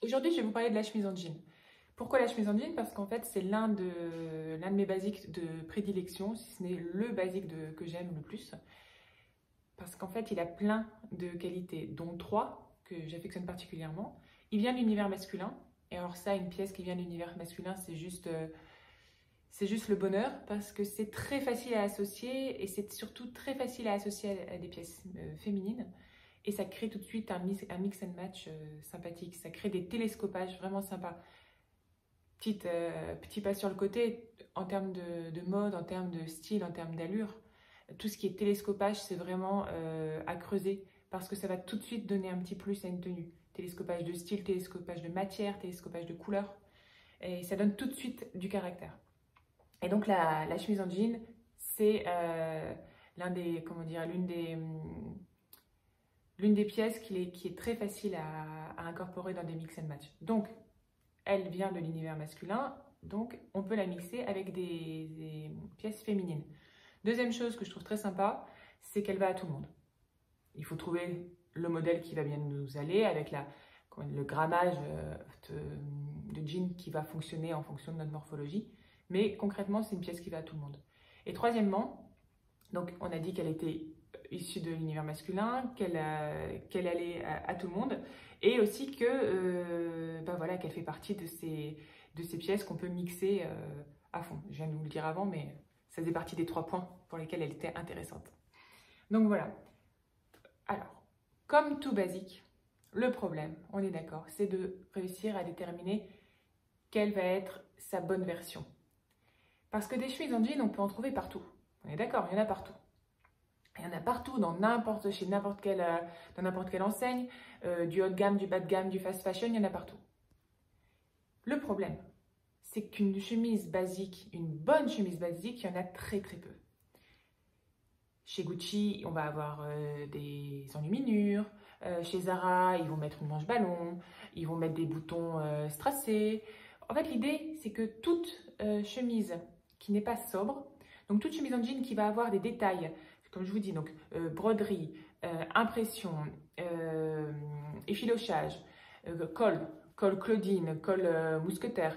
Aujourd'hui, je vais vous parler de la chemise en jean. Pourquoi la chemise en jean? Parce qu'en fait, c'est l'un de mes basiques de prédilection, si ce n'est le basique que j'aime le plus. Parce qu'en fait, il a plein de qualités, dont trois que j'affectionne particulièrement. Il vient de l'univers masculin. Et alors ça, une pièce qui vient de l'univers masculin, c'est juste le bonheur parce que c'est très facile à associer et c'est surtout très facile à associer à des pièces féminines. Et ça crée tout de suite un mix and match sympathique. Ça crée des télescopages vraiment sympas. Petit pas sur le côté, en termes de mode, en termes de style, en termes d'allure. Tout ce qui est télescopage, c'est vraiment à creuser parce que ça va tout de suite donner un petit plus à une tenue. Télescopage de style, télescopage de matière, télescopage de couleur. Et ça donne tout de suite du caractère. Et donc la chemise en jean, c'est l'une des pièces qui est très facile à incorporer dans des mix and match. Donc, elle vient de l'univers masculin, donc on peut la mixer avec des pièces féminines. Deuxième chose que je trouve très sympa, c'est qu'elle va à tout le monde. Il faut trouver le modèle qui va bien nous aller avec le grammage de jean qui va fonctionner en fonction de notre morphologie. Mais concrètement, c'est une pièce qui va à tout le monde. Et troisièmement, donc on a dit qu'elle était issue de l'univers masculin, qu'elle allait à tout le monde, et aussi que voilà, qu'elle fait partie de ces pièces qu'on peut mixer à fond. Je viens de vous le dire avant, mais ça faisait partie des 3 points pour lesquels elle était intéressante. Donc voilà. Alors, comme tout basique, le problème, on est d'accord, c'est de réussir à déterminer quelle va être sa bonne version. Parce que des chemises en jean, on peut en trouver partout. On est d'accord, il y en a partout. Il y en a partout, dans n'importe quelle enseigne, du haut de gamme, du bas de gamme, du fast fashion, il y en a partout. Le problème, c'est qu'une chemise basique, une bonne chemise basique, il y en a très très peu. Chez Gucci, on va avoir des enluminures. Chez Zara, ils vont mettre une manche ballon. Ils vont mettre des boutons strassés. En fait, l'idée, c'est que toute chemise qui n'est pas sobre, donc toute chemise en jean qui va avoir des détails, comme je vous dis, donc broderie, impression, effilochage, col Claudine, col mousquetaire.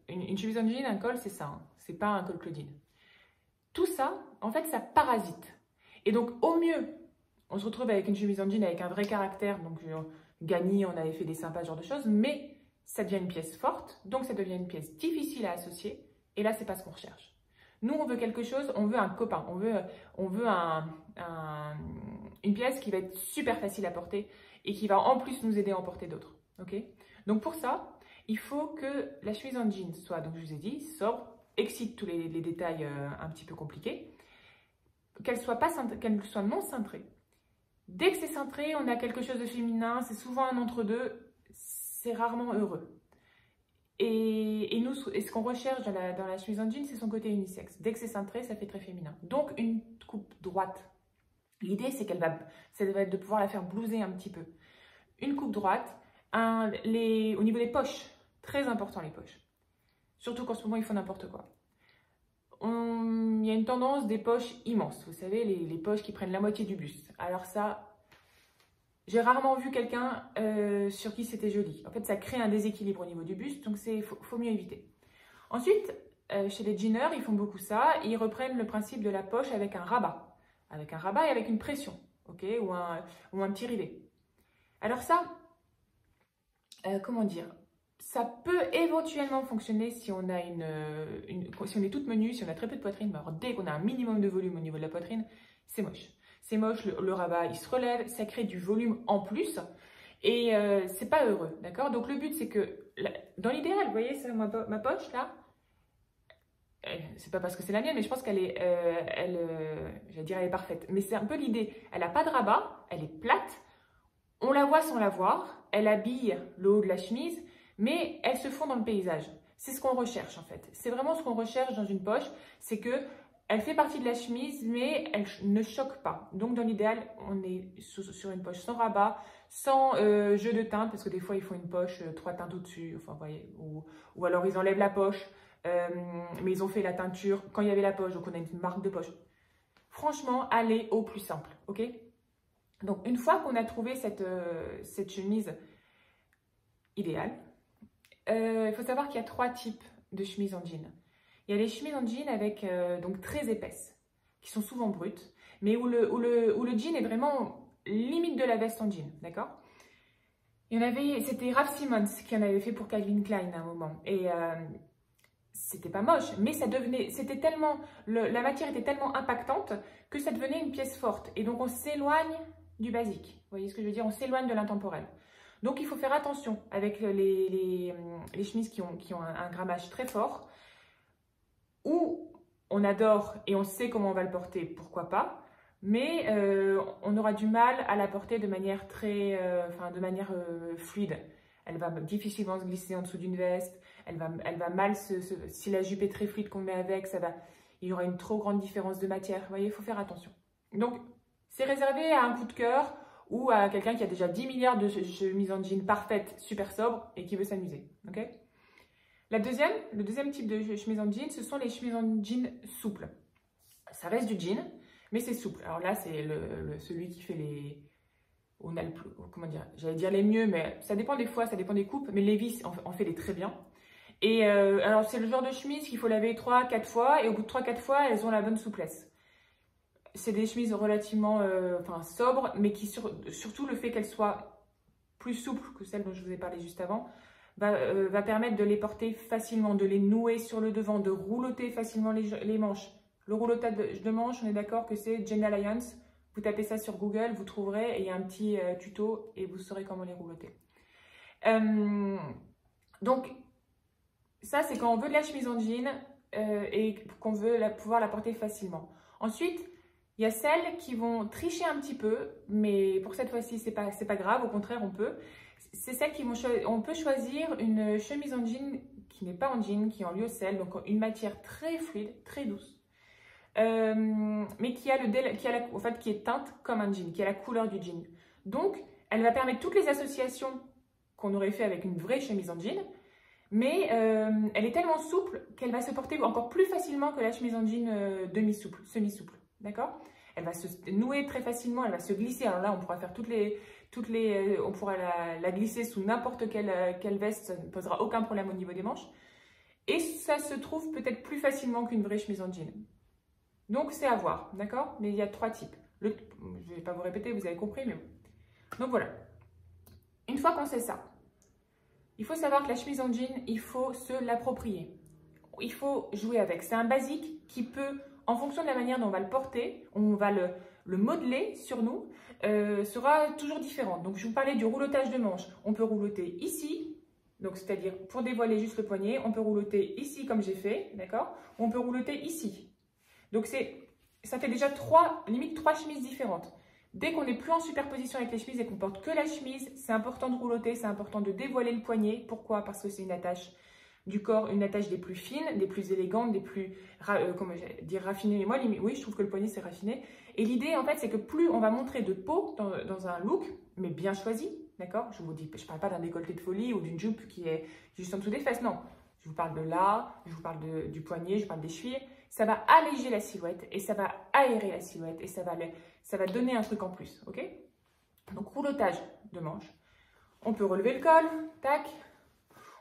Une chemise en jean, un col, c'est ça, hein, c'est pas un col Claudine. Tout ça, en fait, ça parasite. Et donc, au mieux, on se retrouve avec une chemise en jean avec un vrai caractère. Donc, Gagny, on avait fait des sympas, ce genre de choses. Mais ça devient une pièce forte. Donc, ça devient une pièce difficile à associer. Et là, c'est pas ce qu'on recherche. Nous, on veut quelque chose, on veut un copain. On veut une pièce qui va être super facile à porter et qui va en plus nous aider à en porter d'autres. Okay? Donc, pour ça, il faut que la chemise en jean soit, donc je vous ai dit, sobre, excite tous les détails un petit peu compliqués, qu'elle soit non cintrée. Dès que c'est cintré, on a quelque chose de féminin, c'est souvent un entre-deux, c'est rarement heureux. Et ce qu'on recherche dans la chemise en jean, c'est son côté unisexe. Dès que c'est cintré, ça fait très féminin. Donc une coupe droite. L'idée, c'est ça va être de pouvoir la faire blouser un petit peu. Une coupe droite, au niveau des poches, très important les poches. Surtout qu'en ce moment, ils font n'importe quoi. Il y a une tendance des poches immenses. Vous savez, les poches qui prennent la moitié du buste. Alors ça, j'ai rarement vu quelqu'un sur qui c'était joli. En fait, ça crée un déséquilibre au niveau du buste, donc faut mieux éviter. Ensuite, chez les jeaners, ils font beaucoup ça. Ils reprennent le principe de la poche avec un rabat. Avec un rabat et avec une pression, okay, ou un petit rivet. Alors ça, comment dire, ça peut éventuellement fonctionner si on a si on est toute menue, si on a très peu de poitrine. Mais alors dès qu'on a un minimum de volume au niveau de la poitrine, c'est moche. C'est moche, le rabat il se relève, ça crée du volume en plus et c'est pas heureux, d'accord? Donc le but c'est que, dans l'idéal, vous voyez ça, ma poche là, c'est pas parce que c'est la mienne, mais je pense qu'elle est, j'allais dire elle est parfaite. Mais c'est un peu l'idée, elle n'a pas de rabat, elle est plate, on la voit sans la voir, elle habille le haut de la chemise, mais elle se fond dans le paysage. C'est ce qu'on recherche en fait. C'est vraiment ce qu'on recherche dans une poche, c'est que elle fait partie de la chemise, mais elle ne choque pas. Donc dans l'idéal, on est sur une poche sans rabat, sans jeu de teinte, parce que des fois ils font une poche 3 teintes au-dessus, enfin vous voyez, ou alors ils enlèvent la poche, mais ils ont fait la teinture quand il y avait la poche, donc on a une marque de poche. Franchement, allez au plus simple, ok? Donc une fois qu'on a trouvé cette chemise idéal. Il faut savoir qu'il y a 3 types de chemises en jean. Il y a les chemises en jean avec donc très épaisses, qui sont souvent brutes, mais où le jean est vraiment limite de la veste en jean, d'accord? Il y en avait, c'était Raf Simons qui en avait fait pour Calvin Klein à un moment, et c'était pas moche, mais ça devenait, c'était tellement, la matière était tellement impactante que ça devenait une pièce forte, et donc on s'éloigne du basique, vous voyez ce que je veux dire? On s'éloigne de l'intemporel. Donc il faut faire attention avec les chemises qui ont un grammage très fort, où on adore et on sait comment on va le porter, pourquoi pas, mais on aura du mal à la porter de manière fluide. Elle va difficilement se glisser en dessous d'une veste, elle va mal si la jupe est très fluide qu'on met avec, il y aura une trop grande différence de matière. Vous voyez, il faut faire attention. Donc, c'est réservé à un coup de cœur ou à quelqu'un qui a déjà 10 milliards de chemises en jean parfaites, super sobres et qui veut s'amuser. Okay, le deuxième type de chemise en jean, ce sont les chemises en jean souples. Ça reste du jean, mais c'est souple. Alors là, c'est celui qui fait les... On a le plus, comment dire, j'allais dire les mieux, mais ça dépend des fois, ça dépend des coupes, mais Levi's en fait des très bien. Et alors, c'est le genre de chemise qu'il faut laver 3-4 fois, et au bout de 3-4 fois, elles ont la bonne souplesse. C'est des chemises relativement sobres, mais qui surtout le fait qu'elles soient plus souples que celles dont je vous ai parlé juste avant, va permettre de les porter facilement, de les nouer sur le devant, de roulotter facilement les manches. Le roulotage de manches, on est d'accord que c'est Jenny Lyons. Vous tapez ça sur Google, vous trouverez, et il y a un petit tuto et vous saurez comment les roulotter. Donc, ça, c'est quand on veut de la chemise en jean et qu'on veut pouvoir la porter facilement. Ensuite, il y a celles qui vont tricher un petit peu, mais pour cette fois-ci, c'est pas grave, au contraire, on peut. C'est celles qui on peut choisir une chemise en jean qui n'est pas en jean, qui est en lyocell, donc une matière très fluide, très douce, mais qui est teinte comme un jean, qui a la couleur du jean. Donc, elle va permettre toutes les associations qu'on aurait fait avec une vraie chemise en jean, mais elle est tellement souple qu'elle va se porter encore plus facilement que la chemise en jean demi-souple, semi-souple. D'accord? Elle va se nouer très facilement, elle va se glisser. Alors là, on pourra faire on pourra la glisser sous n'importe quelle veste, ça ne posera aucun problème au niveau des manches. Et ça se trouve peut-être plus facilement qu'une vraie chemise en jean. Donc, c'est à voir, d'accord? Mais il y a 3 types. Je ne vais pas vous répéter, vous avez compris, mais bon. Donc, voilà. Une fois qu'on sait ça, il faut savoir que la chemise en jean, il faut se l'approprier. Il faut jouer avec. C'est un basique qui peut, en fonction de la manière dont on va le porter, on va le modeler sur nous, sera toujours différente. Donc, je vous parlais du roulotage de manches. On peut rouloter ici, donc c'est-à-dire pour dévoiler juste le poignet. On peut rouloter ici comme j'ai fait, d'accord? On peut rouloter ici. Donc, ça fait déjà limite 3 chemises différentes. Dès qu'on n'est plus en superposition avec les chemises et qu'on porte que la chemise, c'est important de rouloter, c'est important de dévoiler le poignet. Pourquoi? Parce que c'est une attache du corps, une attache des plus fines, des plus élégantes, des plus, comment dire, raffinées. Mais moi, oui, je trouve que le poignet, c'est raffiné. Et l'idée, en fait, c'est que plus on va montrer de peau dans un look, mais bien choisi, d'accord? Je ne parle pas d'un décolleté de folie ou d'une jupe qui est juste en dessous des fesses, non. Je vous parle de là, je vous parle du poignet, je vous parle des chevilles. Ça va alléger la silhouette et ça va aérer la silhouette et ça va donner un truc en plus, ok? Donc, roulotage de manches. On peut relever le col, tac.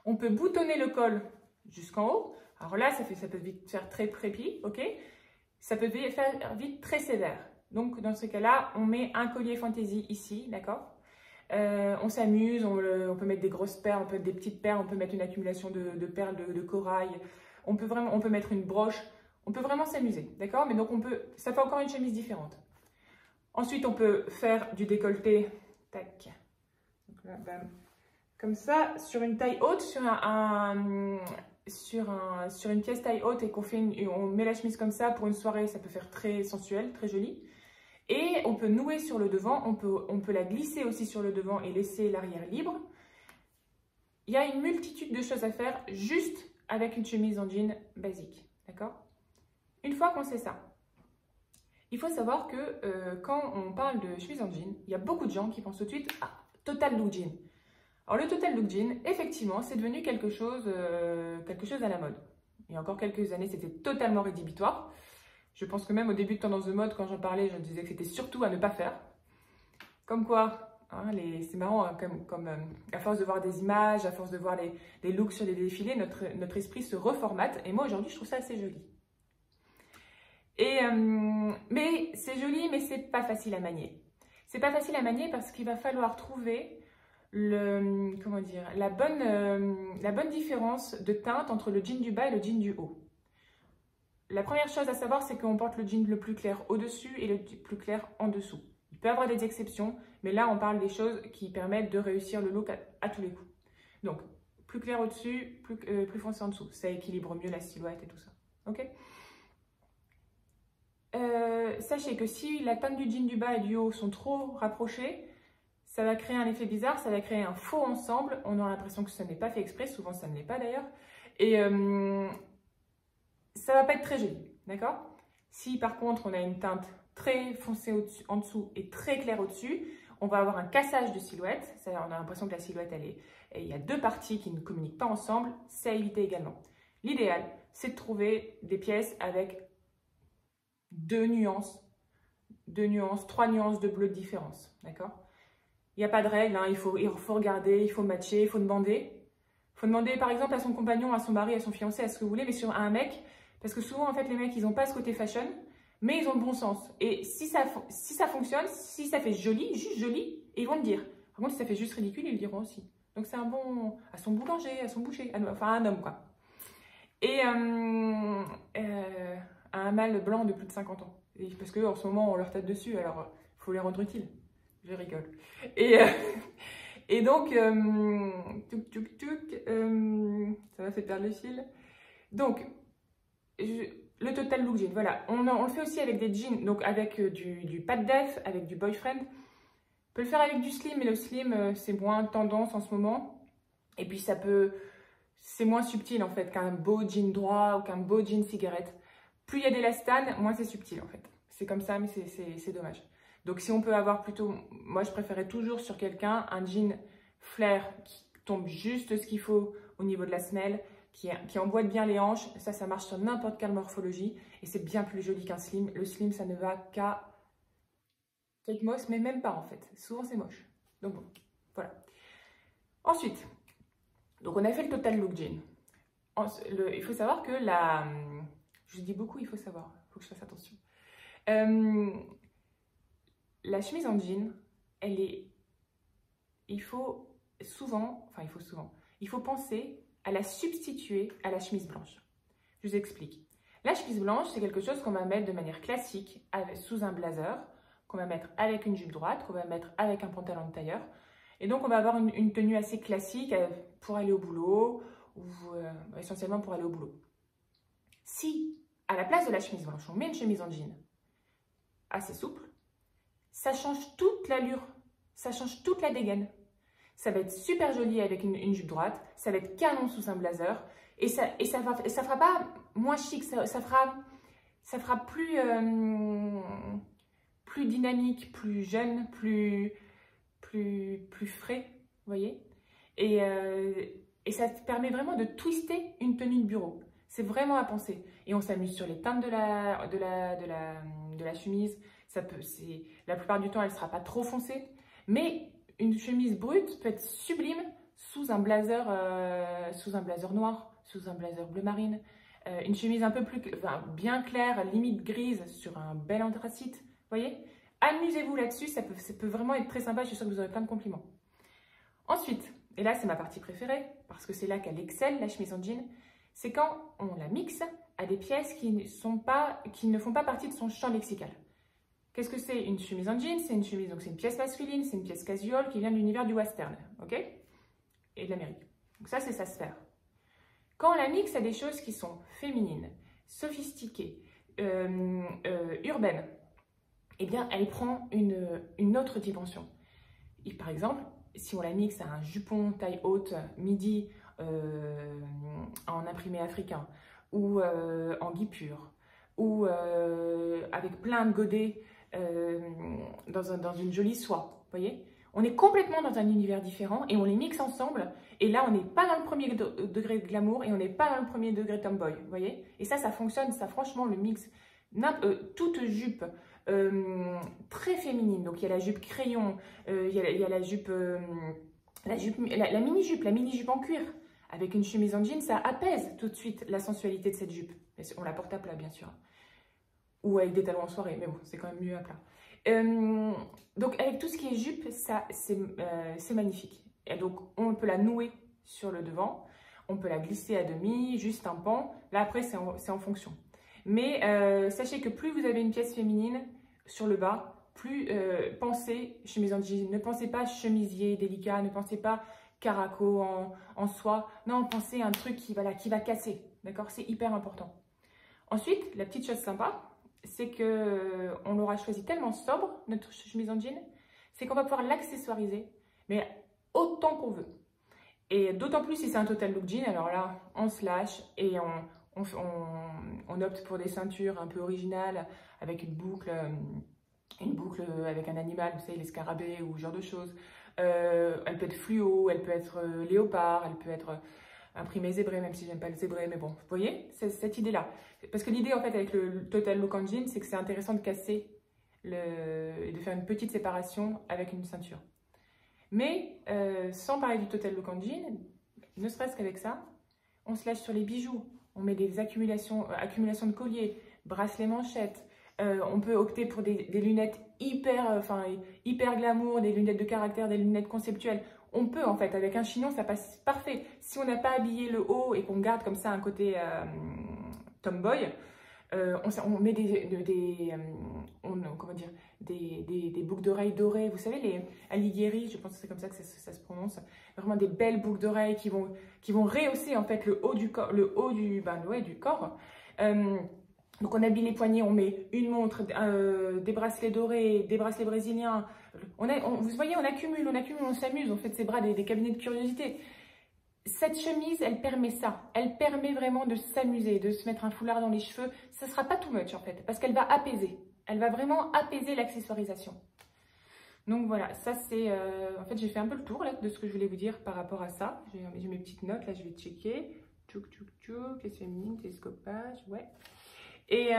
On peut boutonner le col jusqu'en haut. Alors là, ça peut vite faire très prépi, ok? Ça peut faire vite très sévère. Donc, dans ce cas-là, on met un collier fantaisie ici, d'accord? On s'amuse, on peut mettre des grosses perles, on peut mettre des petites perles, on peut mettre une accumulation de perles de corail. On peut mettre une broche. On peut vraiment s'amuser, d'accord? Mais donc, ça fait encore une chemise différente. Ensuite, on peut faire du décolleté, tac. Donc là, bam. Comme ça, sur une taille haute, sur une pièce taille haute et on met la chemise comme ça pour une soirée, ça peut faire très sensuel, très joli. Et on peut nouer sur le devant, on peut la glisser aussi sur le devant et laisser l'arrière libre. Il y a une multitude de choses à faire juste avec une chemise en jean basique, d'accord? Une fois qu'on sait ça, il faut savoir que quand on parle de chemise en jean, il y a beaucoup de gens qui pensent tout de suite à Total Look Jean. Alors, le Total Look Jean, effectivement, c'est devenu quelque chose à la mode. Il y a encore quelques années, c'était totalement rédhibitoire. Je pense que même au début de Tendance de mode, quand j'en parlais, je disais que c'était surtout à ne pas faire. Comme quoi, Hein, c'est marrant, hein, à force de voir des images, à force de voir des looks sur les défilés, notre esprit se reformate. Et moi, aujourd'hui, je trouve ça assez joli. Mais c'est joli, mais c'est pas facile à manier. C'est pas facile à manier parce qu'il va falloir trouver la bonne différence de teinte entre le jean du bas et le jean du haut. La première chose à savoir, c'est qu'on porte le jean le plus clair au-dessus et le plus clair en dessous. Il peut y avoir des exceptions, mais là, on parle des choses qui permettent de réussir le look à tous les coups. Donc, plus clair au-dessus, plus foncé en dessous. Ça équilibre mieux la silhouette et tout ça. Ok ? Sachez que si la teinte du jean du bas et du haut sont trop rapprochées, ça va créer un effet bizarre, ça va créer un faux ensemble. On aura l'impression que ça n'est pas fait exprès, souvent ça ne l'est pas d'ailleurs. Et ça va pas être très joli, d'accord? Si par contre on a une teinte très foncée en dessous et très claire au-dessus, on va avoir un cassage de silhouette. On a l'impression que la silhouette, il y a deux parties qui ne communiquent pas ensemble. C'est à éviter également. L'idéal, c'est de trouver des pièces avec 2 nuances, 3 nuances de bleu de différence, d'accord? Il n'y a pas de règle, hein, il faut regarder, il faut matcher, il faut demander. Il faut demander par exemple à son compagnon, à son mari, à son fiancé, à ce que vous voulez, mais à un mec, parce que souvent en fait les mecs ils n'ont pas ce côté fashion, mais ils ont le bon sens. Et si ça fonctionne, si ça fait joli, juste joli, ils vont le dire. Par contre si ça fait juste ridicule, ils le diront aussi. Donc c'est un bon, à son boulanger, à son boucher, enfin à un homme quoi. Et un mâle blanc de plus de 50 ans. Parce qu'en ce moment, on leur tape dessus, alors il faut les rendre utiles. Je rigole. Et donc, ça m'a fait perdre le fil. Donc, le total look jean, voilà. On le fait aussi avec des jeans, donc avec du pas de def, avec du boyfriend. On peut le faire avec du slim, mais le slim, c'est moins tendance en ce moment. Et puis, c'est moins subtil en fait qu'un beau jean droit ou qu'un beau jean cigarette. Plus il y a d'élastane, moins c'est subtil en fait. C'est comme ça, mais c'est dommage. Donc si on peut avoir plutôt, moi je préférais toujours sur quelqu'un un jean flair qui tombe juste ce qu'il faut au niveau de la semelle, qui emboîte bien les hanches. Ça marche sur n'importe quelle morphologie et c'est bien plus joli qu'un slim. Le slim, ça ne va qu'à Kate Moss, mais même pas en fait. Souvent c'est moche. Donc bon, voilà. Ensuite, donc on a fait le total look jean. Il faut savoir que je dis beaucoup, il faut savoir, il faut que je fasse attention. La chemise en jean, il faut penser à la substituer à la chemise blanche. Je vous explique. La chemise blanche, c'est quelque chose qu'on va mettre de manière classique sous un blazer, qu'on va mettre avec une jupe droite, qu'on va mettre avec un pantalon de tailleur. Et donc, on va avoir une tenue assez classique pour aller au boulot, ou essentiellement pour aller au boulot. Si, à la place de la chemise blanche, on met une chemise en jean assez souple, ça change toute l'allure, ça change toute la dégaine. Ça va être super joli avec une jupe droite, ça va être canon sous un blazer, et ça fera pas moins chic, ça fera plus dynamique, plus jeune, plus frais, vous voyez, et ça permet vraiment de twister une tenue de bureau. C'est vraiment à penser. Et on s'amuse sur les teintes de la chemise. La plupart du temps, elle ne sera pas trop foncée. Mais une chemise brute peut être sublime sous un blazer noir, sous un blazer bleu marine. Une chemise un peu bien claire, limite grise, sur un bel anthracite. Vous voyez? Amusez-vous là-dessus, ça peut vraiment être très sympa. Je suis sûre que vous aurez plein de compliments. Ensuite, et là c'est ma partie préférée, parce que c'est là qu'elle excelle, la chemise en jean, c'est quand on la mixe à des pièces qui ne font pas partie de son champ lexical. Qu'est-ce que c'est une chemise en jean? C'est une chemise, donc c'est une pièce masculine, c'est une pièce casual qui vient de l'univers du western, ok? Et de l'Amérique. Donc ça, c'est sa sphère. Quand on la mixe à des choses qui sont féminines, sophistiquées, urbaines, eh bien, elle prend une autre dimension. Et par exemple, si on la mixe à un jupon taille haute, midi, en imprimé africain, ou en guipure, ou avec plein de godets dans une jolie soie, vous voyez? On est complètement dans un univers différent et on les mixe ensemble. Et là, on n'est pas dans le premier degré de glamour et on n'est pas dans le premier degré tomboy, vous voyez? Et ça fonctionne, ça franchement, le mix. Toute jupe très féminine. Donc, il y a la jupe crayon, il y a la jupe, la mini-jupe en cuir. Avec une chemise en jean, ça apaise tout de suite la sensualité de cette jupe. On la porte à plat, bien sûr. Ou avec des talons en soirée, mais bon, c'est quand même mieux à plat. Donc, avec tout ce qui est jupe, ça, c'est magnifique. Et donc, on peut la nouer sur le devant. On peut la glisser à demi, juste un pan. Là, après, c'est en fonction. Mais sachez que plus vous avez une pièce féminine sur le bas, plus pensez chemise en jean. Ne pensez pas chemisier délicat, ne pensez pas caraco en soie. Non, pensez à un truc qui va casser. D'accord? C'est hyper important. Ensuite, la petite chose sympa, c'est qu'on l'aura choisi tellement sobre, notre chemise en jean, c'est qu'on va pouvoir l'accessoiriser, mais autant qu'on veut. Et d'autant plus si c'est un total look jean, alors là, on se lâche et on opte pour des ceintures un peu originales avec une boucle avec un animal, vous savez, les scarabées ou ce genre de choses. Elle peut être fluo, elle peut être léopard, elle peut être imprimée zébrée, même si j'aime pas le zébré, mais bon, vous voyez, c'est cette idée-là. Parce que l'idée, en fait, avec le total look en jean, c'est que c'est intéressant de casser et de faire une petite séparation avec une ceinture. Mais sans parler du total look en jean, ne serait-ce qu'avec ça, on se lâche sur les bijoux, on met des accumulations de colliers, bracelets manchettes, on peut opter pour des lunettes hyper glamour, des lunettes de caractère, des lunettes conceptuelles. On peut en fait, avec un chignon, ça passe parfait. Si on n'a pas habillé le haut et qu'on garde comme ça un côté tomboy, on met des boucles d'oreilles dorées. Vous savez, les alighieri, je pense que c'est comme ça que ça se prononce. Vraiment des belles boucles d'oreilles qui vont rehausser en fait le haut du corps. Du corps. Donc on habille les poignets, on met une montre, des bracelets dorés, des bracelets brésiliens. Vous voyez, on accumule, on s'amuse, on fait de ses bras des cabinets de curiosité. Cette chemise, elle permet ça. Elle permet vraiment de s'amuser, de se mettre un foulard dans les cheveux. Ça ne sera pas too much en fait, parce qu'elle va apaiser. Elle va vraiment apaiser l'accessoirisation. Donc voilà, ça c'est... en fait, j'ai fait un peu le tour là, de ce que je voulais vous dire par rapport à ça. J'ai mes petites notes, là je vais checker. Tchouk, tchouk, tchouk, pièce féminine, télescopage, ouais. Et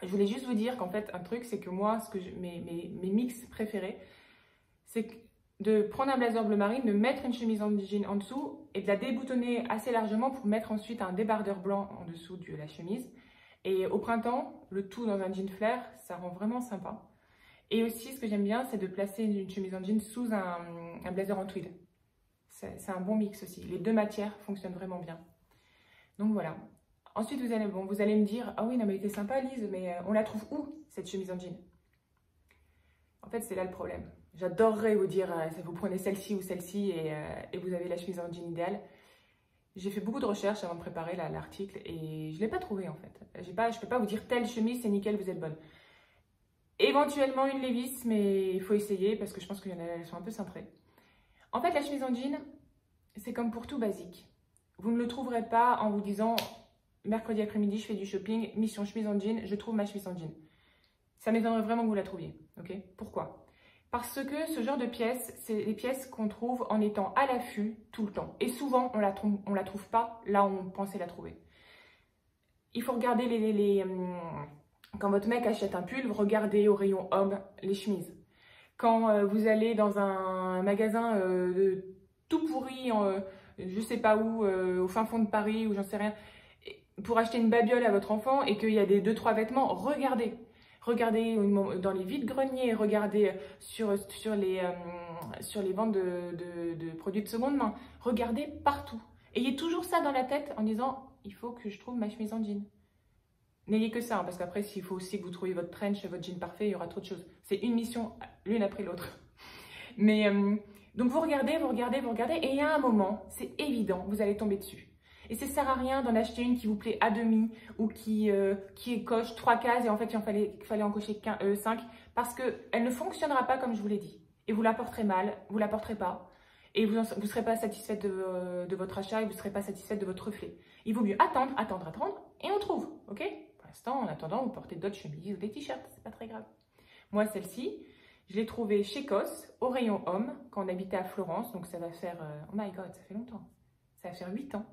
je voulais juste vous dire qu'en fait, un truc, c'est que moi, mes mix préférés, c'est de prendre un blazer bleu marine, de mettre une chemise en jean en dessous et de la déboutonner assez largement pour mettre ensuite un débardeur blanc en dessous de la chemise. Et au printemps, le tout dans un jean flair, ça rend vraiment sympa. Et aussi, ce que j'aime bien, c'est de placer une chemise en jean sous un blazer en tweed. C'est un bon mix aussi. Les deux matières fonctionnent vraiment bien. Donc voilà. Ensuite, vous allez me dire, ah oui, non mais elle était sympa Lise, mais on la trouve où cette chemise en jean? En fait, c'est là le problème. J'adorerais vous dire, vous prenez celle-ci ou celle-ci et vous avez la chemise en jean idéale. J'ai fait beaucoup de recherches avant de préparer l'article et je ne l'ai pas trouvé en fait. Je ne peux pas vous dire telle chemise, c'est nickel, vous êtes bonne. Éventuellement une Levi's, mais il faut essayer parce que je pense qu'elles sont un peu cintrées. En fait, la chemise en jean, c'est comme pour tout basique. Vous ne le trouverez pas en vous disant... Mercredi après-midi, je fais du shopping, mission chemise en jean, je trouve ma chemise en jean. Ça m'étonnerait vraiment que vous la trouviez. Ok? Pourquoi? Parce que ce genre de pièces, c'est les pièces qu'on trouve en étant à l'affût tout le temps. Et souvent, on la trouve pas là où on pensait la trouver. Il faut regarder quand votre mec achète un pull, vous regardez au rayon homme les chemises. Quand vous allez dans un magasin tout pourri, je sais pas où, au fin fond de Paris, ou j'en sais rien, pour acheter une babiole à votre enfant et qu'il y a des 2-3 vêtements, regardez. Regardez dans les vides-greniers, regardez sur les ventes de produits de seconde main. Regardez partout. Ayez toujours ça dans la tête en disant « il faut que je trouve ma chemise en jean ». N'ayez que ça, hein, parce qu'après, s'il faut aussi que vous trouviez votre trench, votre jean parfait, il y aura trop de choses. C'est une mission l'une après l'autre. Mais donc vous regardez, et il y a un moment, c'est évident, vous allez tomber dessus. Et ça ne sert à rien d'en acheter une qui vous plaît à demi ou qui coche 3 cases et en fait il fallait en cocher 5 parce qu'elle ne fonctionnera pas comme je vous l'ai dit. Et vous la porterez mal, vous la porterez pas et vous ne serez pas satisfaite de votre achat et vous ne serez pas satisfaite de votre reflet. Il vaut mieux attendre et on trouve. Ok? Pour l'instant, en attendant, vous portez d'autres chemises ou des t-shirts, c'est pas très grave. Moi, celle-ci, je l'ai trouvée chez COS au rayon homme quand on habitait à Florence. Donc ça va faire, oh my god, ça fait longtemps. Ça va faire 8 ans.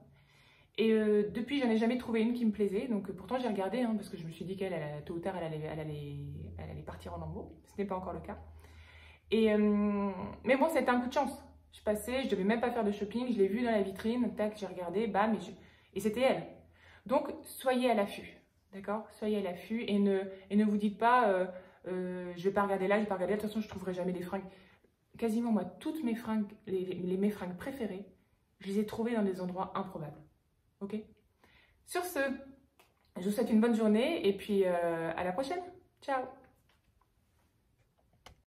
Et depuis, j'en ai jamais trouvé une qui me plaisait. Donc pourtant, j'ai regardé, hein, parce que je me suis dit qu'elle, tôt ou tard, elle allait partir en lambeaux. Ce n'est pas encore le cas. Et, mais bon, c'était un coup de chance. Je passais, je devais même pas faire de shopping. Je l'ai vue dans la vitrine, tac, j'ai regardé, bam, et c'était elle. Donc, soyez à l'affût. D'accord? Soyez à l'affût et ne vous dites pas, je vais pas regarder là, je vais pas regarder là. De toute façon, je trouverai jamais des fringues. Quasiment, moi, toutes mes fringues, mes fringues préférées, je les ai trouvées dans des endroits improbables. Ok? Sur ce, je vous souhaite une bonne journée et puis à la prochaine. Ciao!